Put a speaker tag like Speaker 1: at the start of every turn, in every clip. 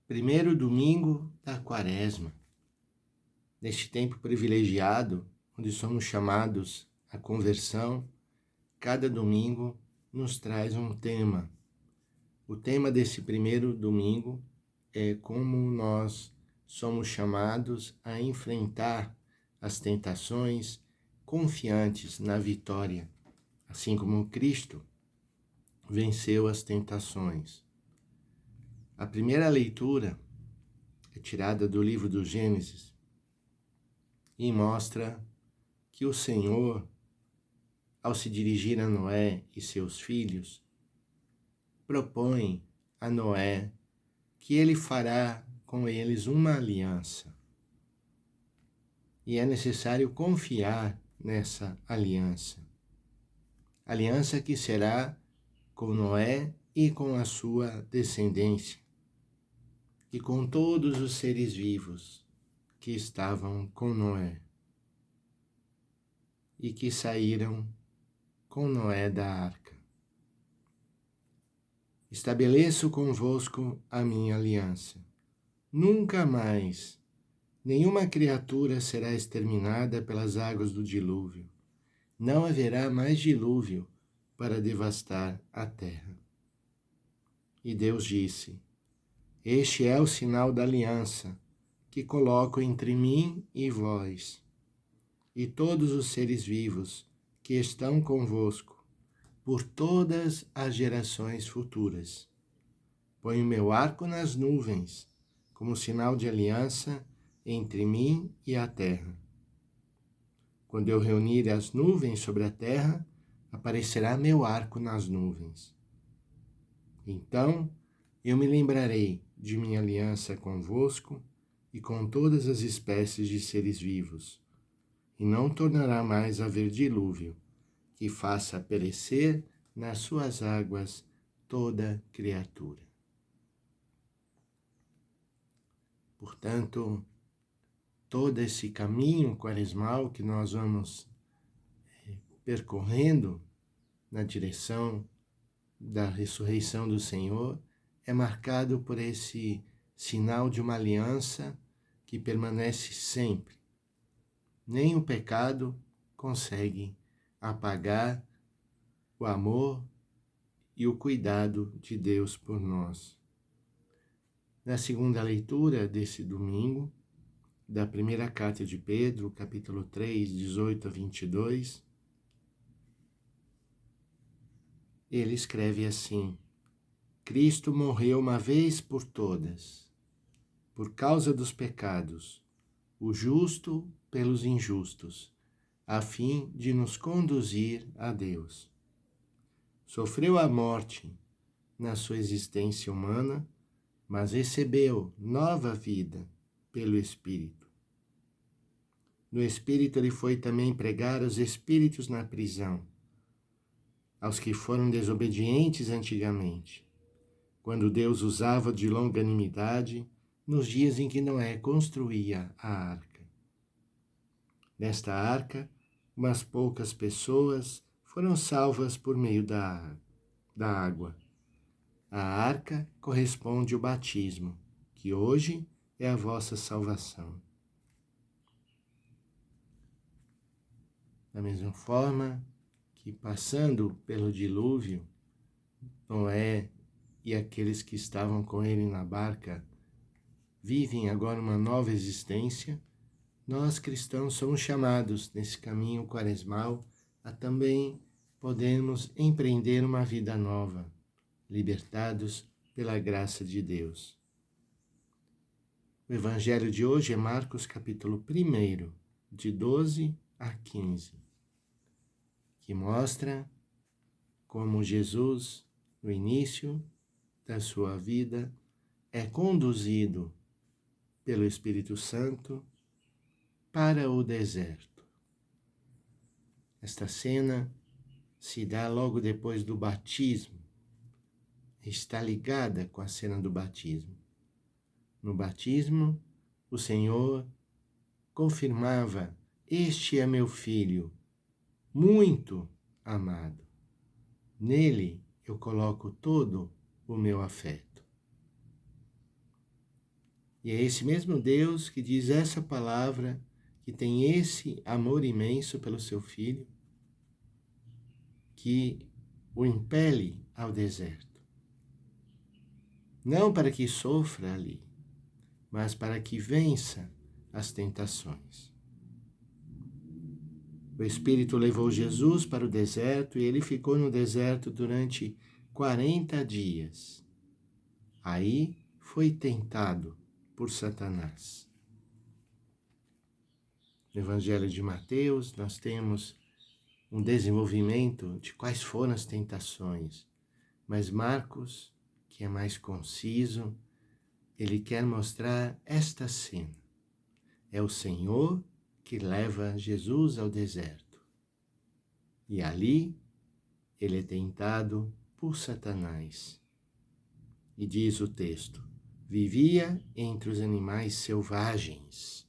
Speaker 1: Primeiro domingo da Quaresma, neste tempo privilegiado, onde somos chamados à conversão, cada domingo nos traz um tema. O tema desse primeiro domingo é como nós somos chamados a enfrentar as tentações confiantes na vitória, assim como Cristo venceu as tentações. A primeira leitura é tirada do livro do Gênesis e mostra que o Senhor, ao se dirigir a Noé e seus filhos, propõe a Noé que ele fará com eles uma aliança. E é necessário confiar nessa aliança. Aliança que será com Noé e com a sua descendência, e com todos os seres vivos que estavam com Noé e que saíram com Noé da arca. Estabeleço convosco a minha aliança. Nunca mais nenhuma criatura será exterminada pelas águas do dilúvio. Não haverá mais dilúvio para devastar a terra. E Deus disse: Este é o sinal da aliança que coloco entre mim e vós, e todos os seres vivos que estão convosco, por todas as gerações futuras. Ponho meu arco nas nuvens, como sinal de aliança entre mim e a terra. Quando eu reunir as nuvens sobre a terra, aparecerá meu arco nas nuvens. Então eu me lembrarei de minha aliança convosco e com todas as espécies de seres vivos, e não tornará mais a haver dilúvio, que faça perecer nas suas águas toda criatura. Portanto, todo esse caminho quaresmal que nós vamos percorrendo na direção da ressurreição do Senhor é marcado por esse sinal de uma aliança que permanece sempre. Nem o pecado consegue apagar o amor e o cuidado de Deus por nós. Na segunda leitura desse domingo, da primeira carta de Pedro, capítulo 3, 18 a 22, ele escreve assim: Cristo morreu uma vez por todas, por causa dos pecados, o justo pelos injustos, a fim de nos conduzir a Deus. Sofreu a morte na sua existência humana, mas recebeu nova vida pelo Espírito. No Espírito ele foi também pregar aos espíritos na prisão, aos que foram desobedientes antigamente, quando Deus usava de longanimidade nos dias em que Noé construía a arca. Nesta arca, umas poucas pessoas foram salvas por meio da água. A arca corresponde ao batismo, que hoje é a vossa salvação. Da mesma forma que, passando pelo dilúvio, Noé e aqueles que estavam com ele na barca vivem agora uma nova existência, nós cristãos somos chamados nesse caminho quaresmal a também podermos empreender uma vida nova, libertados pela graça de Deus. O evangelho de hoje é Marcos capítulo 1, de 12 a 15, que mostra como Jesus, no início da sua vida, é conduzido pelo Espírito Santo para o deserto. Esta cena se dá logo depois do batismo, está ligada com a cena do batismo. No batismo, o Senhor confirmava: Este é meu Filho, muito amado. Nele eu coloco todo o meu afeto. E é esse mesmo Deus que diz essa palavra, que tem esse amor imenso pelo seu Filho, que o impele ao deserto. Não para que sofra ali, mas para que vença as tentações. O Espírito levou Jesus para o deserto e ele ficou no deserto durante 40 dias. Aí foi tentado por Satanás. No Evangelho de Mateus, nós temos um desenvolvimento de quais foram as tentações, mas Marcos, que é mais conciso, ele quer mostrar esta cena. É o Senhor que leva Jesus ao deserto. E ali ele é tentado por Satanás. E diz o texto: vivia entre os animais selvagens,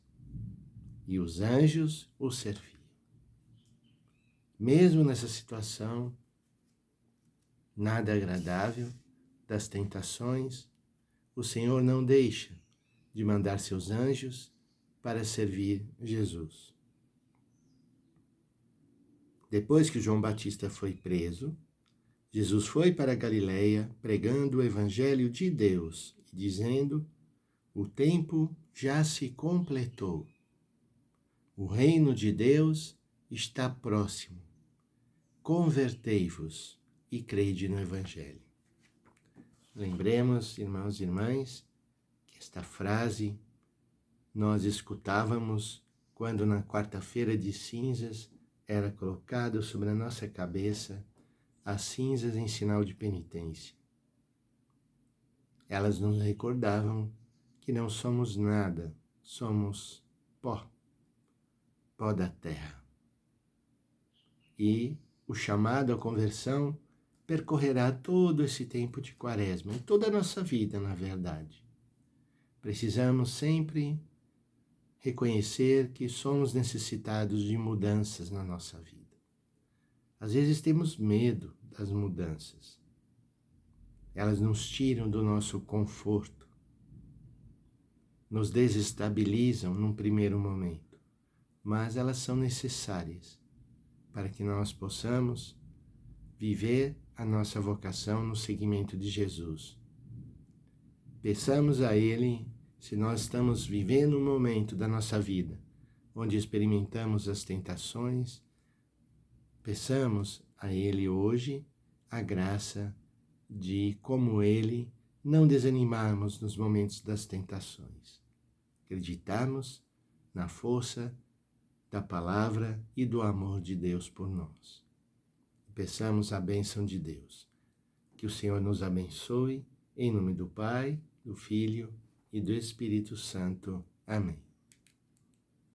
Speaker 1: e os anjos o serviam. Mesmo nessa situação nada agradável das tentações, o Senhor não deixa de mandar seus anjos para servir Jesus. Depois que João Batista foi preso, Jesus foi para a Galileia pregando o Evangelho de Deus e dizendo: o tempo já se completou. O reino de Deus está próximo. Convertei-vos e crede no Evangelho. Lembremos, irmãos e irmãs, que esta frase nós escutávamos quando na quarta-feira de cinzas era colocado sobre a nossa cabeça as cinzas em sinal de penitência. Elas nos recordavam que não somos nada, somos pó, pó da terra. E o chamado à conversão percorrerá todo esse tempo de Quaresma, em toda a nossa vida, na verdade. Precisamos sempre reconhecer que somos necessitados de mudanças na nossa vida. Às vezes temos medo das mudanças. Elas nos tiram do nosso conforto, nos desestabilizam num primeiro momento, mas elas são necessárias para que nós possamos viver a nossa vocação no seguimento de Jesus. Peçamos a Ele, se nós estamos vivendo um momento da nossa vida onde experimentamos as tentações, peçamos a Ele hoje a graça de, como Ele, não desanimarmos nos momentos das tentações. Acreditarmos na força da palavra e do amor de Deus por nós. Peçamos a bênção de Deus. Que o Senhor nos abençoe, em nome do Pai, do Filho e do Espírito Santo. Amém.